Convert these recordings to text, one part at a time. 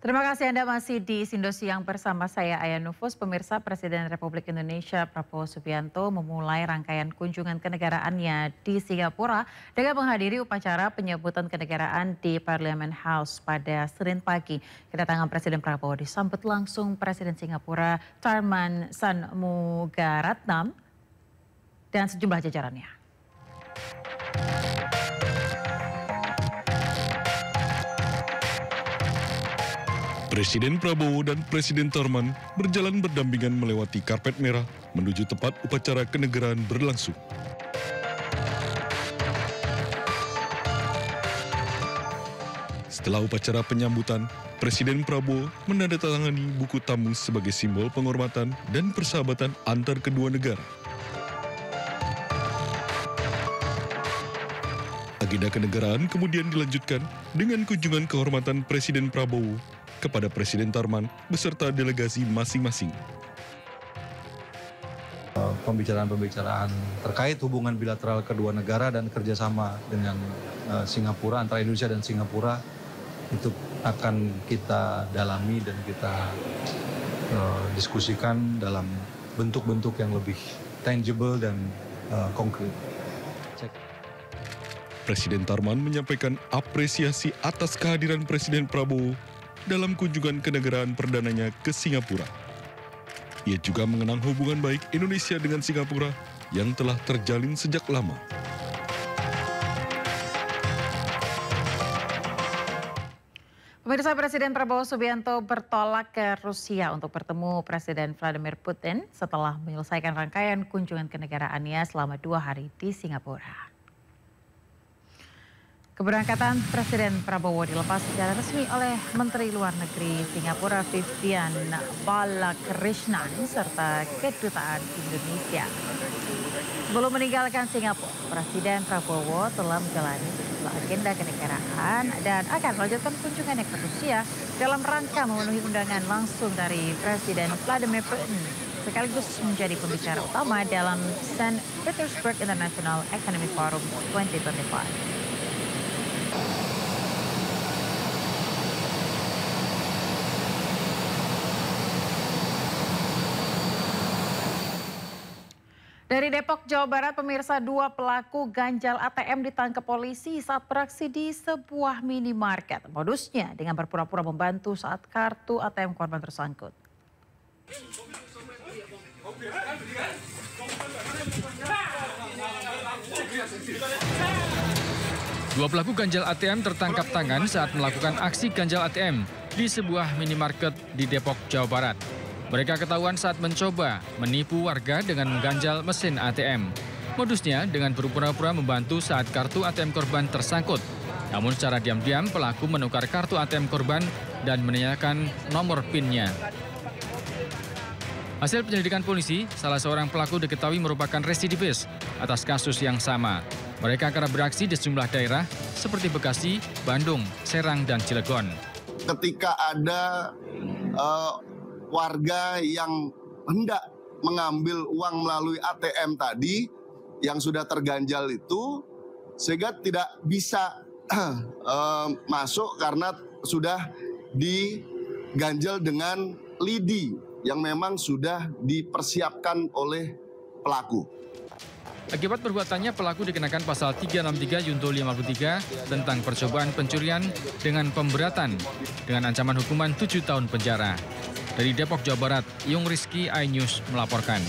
Terima kasih Anda masih di Sindo Siang bersama saya Aya Nufus. Pemirsa, Presiden Republik Indonesia Prabowo Subianto memulai rangkaian kunjungan kenegaraannya di Singapura dengan menghadiri upacara penyebutan kenegaraan di Parliament House pada Senin pagi. Kedatangan Presiden Prabowo disambut langsung Presiden Singapura Tharman Shanmugaratnam dan sejumlah jajarannya. Presiden Prabowo dan Presiden Tharman berjalan berdampingan melewati karpet merah menuju tempat upacara kenegaraan berlangsung. Setelah upacara penyambutan, Presiden Prabowo menandatangani buku tamu sebagai simbol penghormatan dan persahabatan antar kedua negara. Agenda kenegaraan kemudian dilanjutkan dengan kunjungan kehormatan Presiden Prabowo kepada Presiden Tharman beserta delegasi masing-masing. Pembicaraan-pembicaraan terkait hubungan bilateral kedua negara dan kerjasama dengan Singapura, antara Indonesia dan Singapura, itu akan kita dalami dan kita diskusikan dalam bentuk-bentuk yang lebih tangible dan konkret. Presiden Tharman menyampaikan apresiasi atas kehadiran Presiden Prabowo dalam kunjungan kenegaraan perdananya ke Singapura. Ia juga mengenang hubungan baik Indonesia dengan Singapura yang telah terjalin sejak lama. Pemirsa, Presiden Prabowo Subianto bertolak ke Rusia untuk bertemu Presiden Vladimir Putin setelah menyelesaikan rangkaian kunjungan kenegaraannya selama 2 hari di Singapura. Keberangkatan Presiden Prabowo dilepas secara resmi oleh Menteri Luar Negeri Singapura Vivian Balakrishnan serta Kedutaan Indonesia. Sebelum meninggalkan Singapura, Presiden Prabowo telah menjalani sejumlah agenda kenegaraan dan akan melanjutkan kunjungannya ke Rusia dalam rangka memenuhi undangan langsung dari Presiden Vladimir Putin, sekaligus menjadi pembicara utama dalam St. Petersburg International Economic Forum 2025. Dari Depok, Jawa Barat, pemirsa, 2 pelaku ganjal ATM ditangkap polisi saat beraksi di sebuah minimarket. Modusnya dengan berpura-pura membantu saat kartu ATM korban tersangkut. Dua pelaku ganjal ATM tertangkap tangan saat melakukan aksi ganjal ATM di sebuah minimarket di Depok, Jawa Barat. Mereka ketahuan saat mencoba menipu warga dengan mengganjal mesin ATM. Modusnya dengan berpura-pura membantu saat kartu ATM korban tersangkut. Namun secara diam-diam pelaku menukar kartu ATM korban dan menanyakan nomor PIN-nya. Hasil penyelidikan polisi, salah seorang pelaku diketahui merupakan residivis atas kasus yang sama. Mereka kerap beraksi di sejumlah daerah seperti Bekasi, Bandung, Serang, dan Cilegon. Ketika ada warga yang hendak mengambil uang melalui ATM tadi yang sudah terganjal itu, sehingga tidak bisa masuk karena sudah diganjal dengan lidi yang memang sudah dipersiapkan oleh pelaku. Akibat perbuatannya, pelaku dikenakan pasal 363 Junto 53 tentang percobaan pencurian dengan pemberatan dengan ancaman hukuman 7 tahun penjara. Dari Depok, Jawa Barat, Yung Rizky, iNews melaporkan.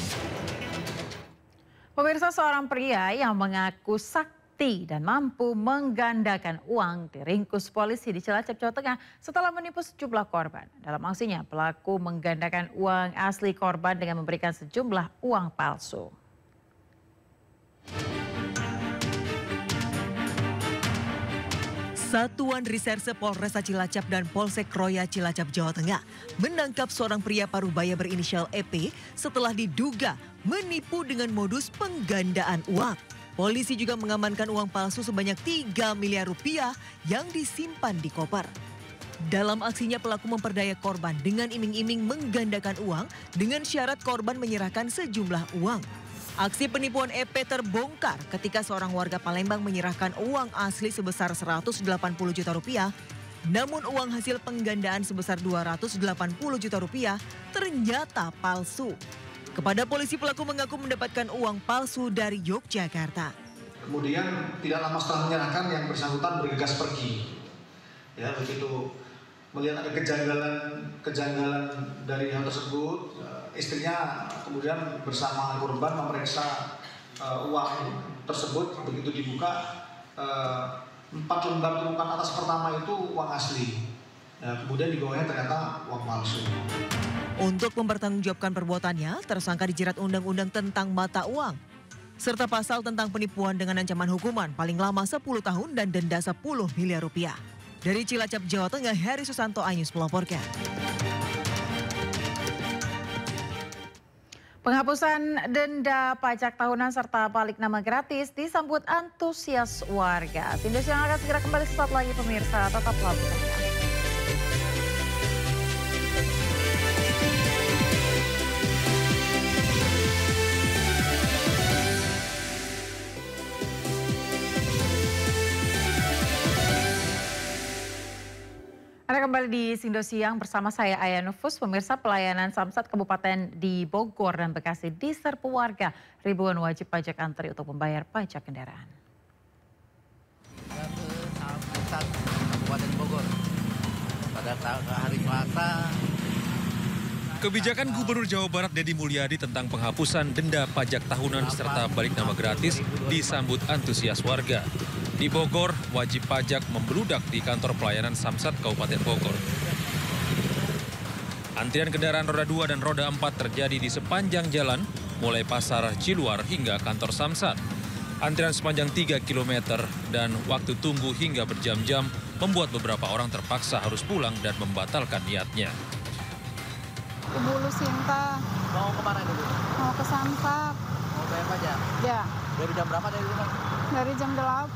Pemirsa, seorang pria yang mengaku sakti dan mampu menggandakan uang diringkus polisi di Cilacap, Jawa Tengah setelah menipu sejumlah korban. Dalam aksinya, pelaku menggandakan uang asli korban dengan memberikan sejumlah uang palsu. Satuan Reserse Polresta Cilacap dan Polsek Kroya Cilacap, Jawa Tengah menangkap seorang pria parubaya berinisial EP setelah diduga menipu dengan modus penggandaan uang. Polisi juga mengamankan uang palsu sebanyak 3 miliar rupiah yang disimpan di koper. Dalam aksinya, pelaku memperdaya korban dengan iming-iming menggandakan uang dengan syarat korban menyerahkan sejumlah uang. Aksi penipuan EP terbongkar ketika seorang warga Palembang menyerahkan uang asli sebesar 180 juta rupiah Namun uang hasil penggandaan sebesar 280 juta rupiah ternyata palsu. Kepada polisi, pelaku mengaku mendapatkan uang palsu dari Yogyakarta. Kemudian tidak lama setelah menyerahkan, yang bersangkutan bergegas pergi. Ya, begitu melihat ada kejanggalan dari hal tersebut, istrinya kemudian bersama korban memeriksa uang tersebut. Begitu dibuka, 4 lembar tumpukan atas pertama itu uang asli. Kemudian di bawahnya ternyata uang palsu. Untuk mempertanggungjawabkan perbuatannya, tersangka dijerat Undang-Undang tentang Mata Uang serta pasal tentang penipuan dengan ancaman hukuman paling lama 10 tahun dan denda 10 miliar rupiah. Dari Cilacap, Jawa Tengah, Heri Susanto, iNews melaporkan. Penghapusan denda pajak tahunan serta balik nama gratis disambut antusias warga. Sindos yang akan segera kembali sesaat lagi pemirsa, tetaplah bersama. Anda kembali di Sindo Siang bersama saya Aya Nufus. Pemirsa, pelayanan Samsat Kabupaten di Bogor dan Bekasi diserbu warga. Ribuan wajib pajak antri untuk membayar pajak kendaraan. Samsat Kabupaten Bogor pada hari Selasa. Kebijakan Gubernur Jawa Barat Deddy Mulyadi tentang penghapusan denda pajak tahunan serta balik nama gratis disambut antusias warga. Di Bogor, wajib pajak membludak di kantor pelayanan Samsat Kabupaten Bogor. Antrian kendaraan roda 2 dan roda 4 terjadi di sepanjang jalan, mulai Pasar Ciluar hingga kantor Samsat. Antrian sepanjang 3 km dan waktu tunggu hingga berjam-jam membuat beberapa orang terpaksa harus pulang dan membatalkan niatnya. Ke Bulu Sinta. Mau kemana dulu? Mau ke Samsat. Mau bayar pajak? Ya. Dari jam berapa dari rumah? Dari jam 8.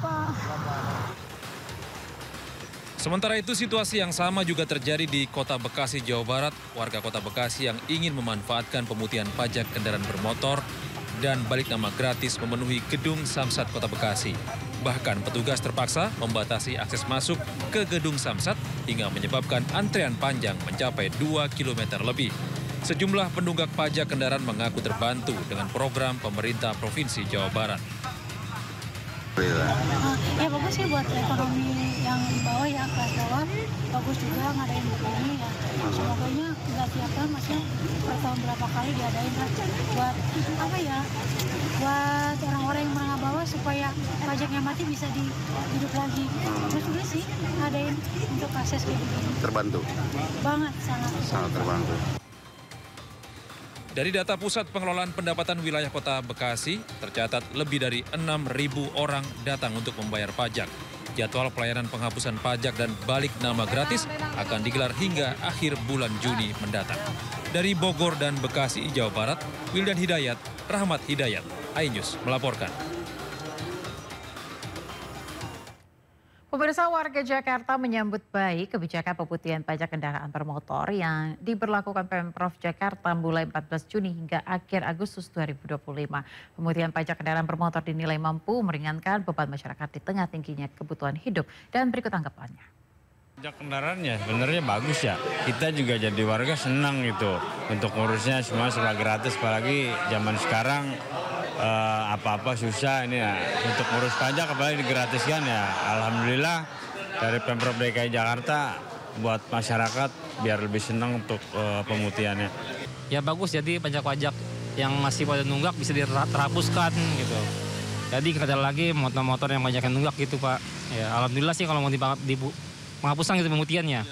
Sementara itu, situasi yang sama juga terjadi di Kota Bekasi, Jawa Barat. Warga Kota Bekasi yang ingin memanfaatkan pemutihan pajak kendaraan bermotor dan balik nama gratis memenuhi gedung Samsat Kota Bekasi. Bahkan petugas terpaksa membatasi akses masuk ke gedung Samsat hingga menyebabkan antrean panjang mencapai 2 km lebih. Sejumlah penunggak pajak kendaraan mengaku terbantu dengan program pemerintah Provinsi Jawa Barat. Ya bagus sih buat ekonomi yang di bawah ya, kelas bawah. Bagus juga ngadain begini ya. Semoganya nggak tiap tahun, maksudnya per tahun berapa kali diadain lah. Buat apa ya? Buat orang-orang yang menengah bawah supaya pajaknya mati bisa hidup lagi. Terus juga sih ngadain untuk akses kayak begini. Terbantu? Banget, sangat terbantu. Dari data Pusat Pengelolaan Pendapatan Wilayah Kota Bekasi, tercatat lebih dari 6.000 orang datang untuk membayar pajak. Jadwal pelayanan penghapusan pajak dan balik nama gratis akan digelar hingga akhir bulan Juni mendatang. Dari Bogor dan Bekasi, Jawa Barat, Wildan Hidayat, Rahmat Hidayat, iNews melaporkan. Pemirsa, warga Jakarta menyambut baik kebijakan pemutihan pajak kendaraan bermotor yang diberlakukan Pemprov Jakarta mulai 14 Juni hingga akhir Agustus 2025. Pemutihan pajak kendaraan bermotor dinilai mampu meringankan beban masyarakat di tengah tingginya kebutuhan hidup. Dan berikut tanggapannya. Pajak kendaraannya sebenarnya bagus ya. Kita juga jadi warga senang gitu. Untuk ngurusnya semua serba gratis, apalagi zaman sekarang apa-apa susah ini ya. Untuk ngurus pajak apalagi digratiskan ya. Alhamdulillah dari Pemprov DKI Jakarta buat masyarakat biar lebih senang untuk pemutihannya. Ya bagus, jadi pajak-pajak yang masih pada nunggak bisa diterapuskan gitu. Jadi ada lagi motor-motor yang banyak yang nunggak gitu Pak. Ya alhamdulillah sih kalau mau penghapusan gitu pemutihannya.